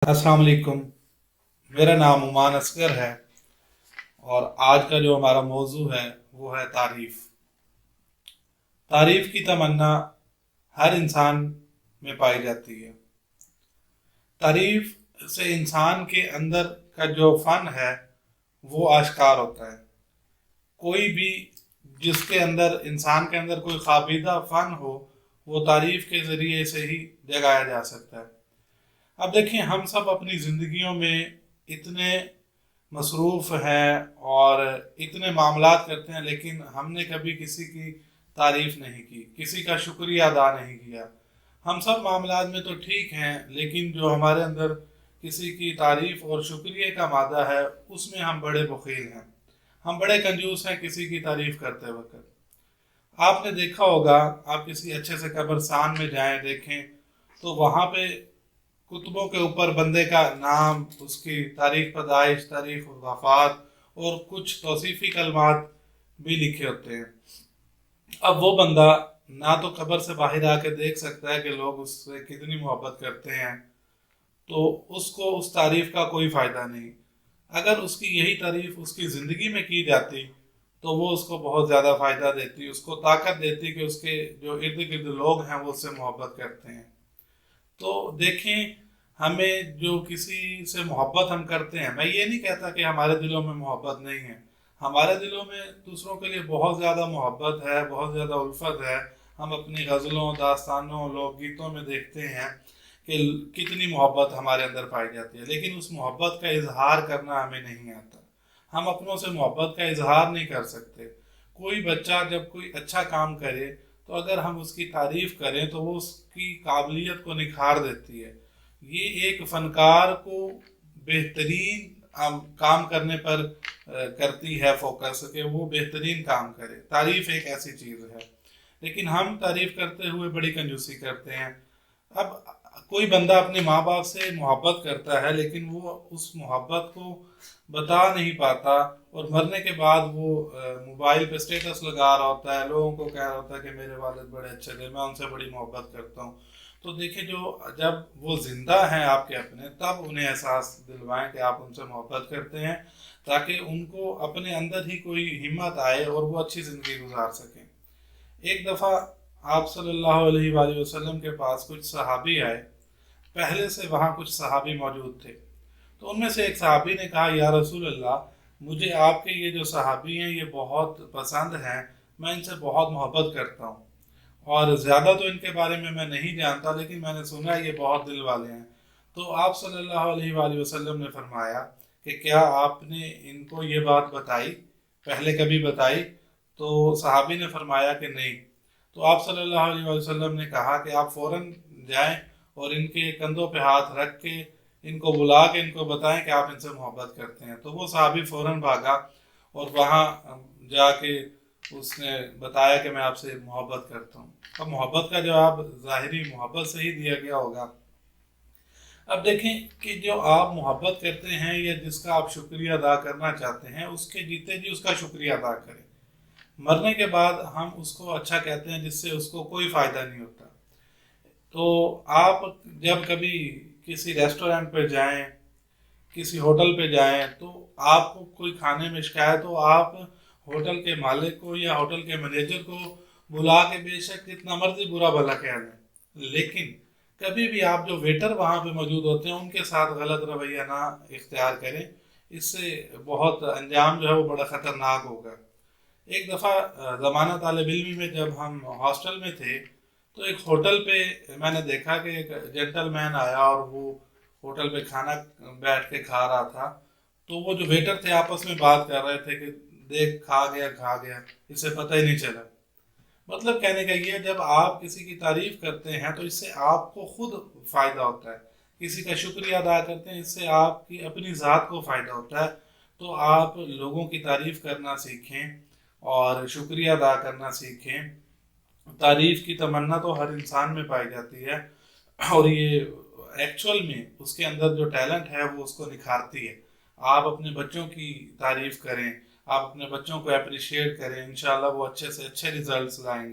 अस्सलाम वालेकुम। मेरा नाम उमान असगर है और आज का जो हमारा मौजू है वो है तारीफ। तारीफ की तमन्ना हर इंसान में पाई जाती है। तारीफ से इंसान के अंदर का जो फन है वो आश्कार होता है। कोई भी जिसके अंदर इंसान के अंदर कोई खाबिदा फन हो वो तारीफ के ज़रिए से ही जगाया जा सकता है। अब देखिए, हम सब अपनी ज़िंदगियों में इतने मसरूफ़ हैं और इतने मामलात करते हैं, लेकिन हमने कभी किसी की तारीफ़ नहीं की, किसी का शुक्रिया अदा नहीं किया। हम सब मामलात में तो ठीक हैं, लेकिन जो हमारे अंदर किसी की तारीफ़ और शुक्रिया का मादा है उसमें हम बड़े बख़ील हैं, हम बड़े कंजूस हैं किसी की तारीफ़ करते वक्त। आपने देखा होगा, आप किसी अच्छे से कब्रस्तान में जाएं, देखें तो वहाँ पे कुतुबों के ऊपर बंदे का नाम, उसकी तारीख पैदाइश, तारीख वफात और कुछ तौसीफ़ी कलमात भी लिखे होते हैं। अब वो बंदा ना तो कब्र से बाहर आके देख सकता है कि लोग उससे कितनी मोहब्बत करते हैं, तो उसको उस तारीफ का कोई फ़ायदा नहीं। अगर उसकी यही तारीफ उसकी ज़िंदगी में की जाती तो वो उसको बहुत ज़्यादा फ़ायदा देती, उसको ताकत देती कि उसके जो इर्द गिर्द लोग हैं वो उससे मोहब्बत करते हैं। तो देखें, हमें जो किसी से मोहब्बत हम करते हैं, मैं ये नहीं कहता कि हमारे दिलों में मोहब्बत नहीं है। हमारे दिलों में दूसरों के लिए बहुत ज़्यादा मोहब्बत है, बहुत ज़्यादा उल्फत है। हम अपनी गज़लों, दास्तानों, लोकगीतों में देखते हैं कि कितनी मोहब्बत हमारे अंदर पाई जाती है, लेकिन उस मोहब्बत का इजहार करना हमें नहीं आता। हम अपनों से मोहब्बत का इजहार नहीं कर सकते। कोई बच्चा जब कोई अच्छा काम करे तो अगर हम उसकी तारीफ करें तो वो उसकी काबिलियत को निखार देती है। ये एक फनकार को बेहतरीन काम करने पर करती है फोकस, कि वो बेहतरीन काम करे। तारीफ एक ऐसी चीज़ है, लेकिन हम तारीफ करते हुए बड़ी कंजूसी करते हैं। अब कोई बंदा अपने माँ बाप से मोहब्बत करता है, लेकिन वो उस मोहब्बत को बता नहीं पाता और मरने के बाद वो मोबाइल पे स्टेटस लगा रहा होता है, लोगों को कह रहा होता है कि मेरे वालिद बड़े अच्छे थे, मैं उनसे बड़ी मोहब्बत करता हूँ। तो देखिए, जो जब वो जिंदा हैं आपके अपने, तब उन्हें एहसास दिलवाएं कि आप उनसे मोहब्बत करते हैं, ताकि उनको अपने अंदर ही कोई हिम्मत आए और वो अच्छी ज़िंदगी गुजार सकें। एक दफ़ा आप सल्लल्लाहु अलैहि वसल्लम के पास कुछ सहाबी आए। पहले से वहाँ कुछ सहाबी मौजूद थे, तो उनमें से एक सहाबी ने कहा, या रसूल अल्लाह, मुझे आपके ये जो सहाबी हैं ये बहुत पसंद हैं, मैं इनसे बहुत मोहब्बत करता हूँ और ज़्यादा तो इनके बारे में मैं नहीं जानता, लेकिन मैंने सुना है ये बहुत दिल वाले हैं। तो आप सल्लल्लाहु अलैहि वसल्लम ने फरमाया कि क्या आपने इनको ये बात बताई, पहले कभी बताई? तो सहाबी ने फरमाया कि नहीं। तो आप सल्लल्लाहु अलैहि वसल्लम ने कहा कि आप फ़ौरन जाएं और इनके कंधों पे हाथ रख के इनको बुला के इनको बताएं कि आप इनसे मोहब्बत करते हैं। तो वो सहाबी फ़ौरन भागा और वहाँ जाके उसने बताया कि मैं आपसे मोहब्बत करता हूँ। अब मोहब्बत का जवाब ज़ाहिरी मोहब्बत से ही दिया गया होगा। अब देखें कि जो आप मोहब्बत करते हैं या जिसका आप शुक्रिया अदा करना चाहते हैं, उसके जीते जी उसका शुक्रिया अदा करें। मरने के बाद हम उसको अच्छा कहते हैं जिससे उसको कोई फ़ायदा नहीं होता। तो आप जब कभी किसी रेस्टोरेंट पे जाएं, किसी होटल पे जाएं, तो आपको कोई खाने में शिकायत हो, आप होटल के मालिक को या होटल के मैनेजर को बुला के बेशक जितना मर्जी बुरा भला कह दें, लेकिन कभी भी आप जो वेटर वहाँ पे मौजूद होते हैं उनके साथ गलत रवैया ना इख्तियार करें। इससे बहुत अंजाम जो है वो बड़ा ख़तरनाक होगा। एक दफ़ा ज़माना तालिब इल्मी में जब हम हॉस्टल में थे, तो एक होटल पे मैंने देखा कि एक जेंटलमैन आया और वो होटल पे खाना बैठ के खा रहा था। तो वो जो वेटर थे आपस में बात कर रहे थे कि देख, खा गया, इसे पता ही नहीं चला। मतलब कहने का ये, जब आप किसी की तारीफ करते हैं तो इससे आपको खुद फायदा होता है। किसी का शुक्रिया अदा करते हैं, इससे आपकी अपनी ज़ात को फ़ायदा होता है। तो आप लोगों की तारीफ करना सीखें और शुक्रिया अदा करना सीखें। तारीफ की तमन्ना तो हर इंसान में पाई जाती है और ये एक्चुअल में उसके अंदर जो टैलेंट है वो उसको निखारती है। आप अपने बच्चों की तारीफ करें, आप अपने बच्चों को अप्रिशिएट करें, इंशाल्लाह वो अच्छे से अच्छे रिजल्ट्स लाएंगे।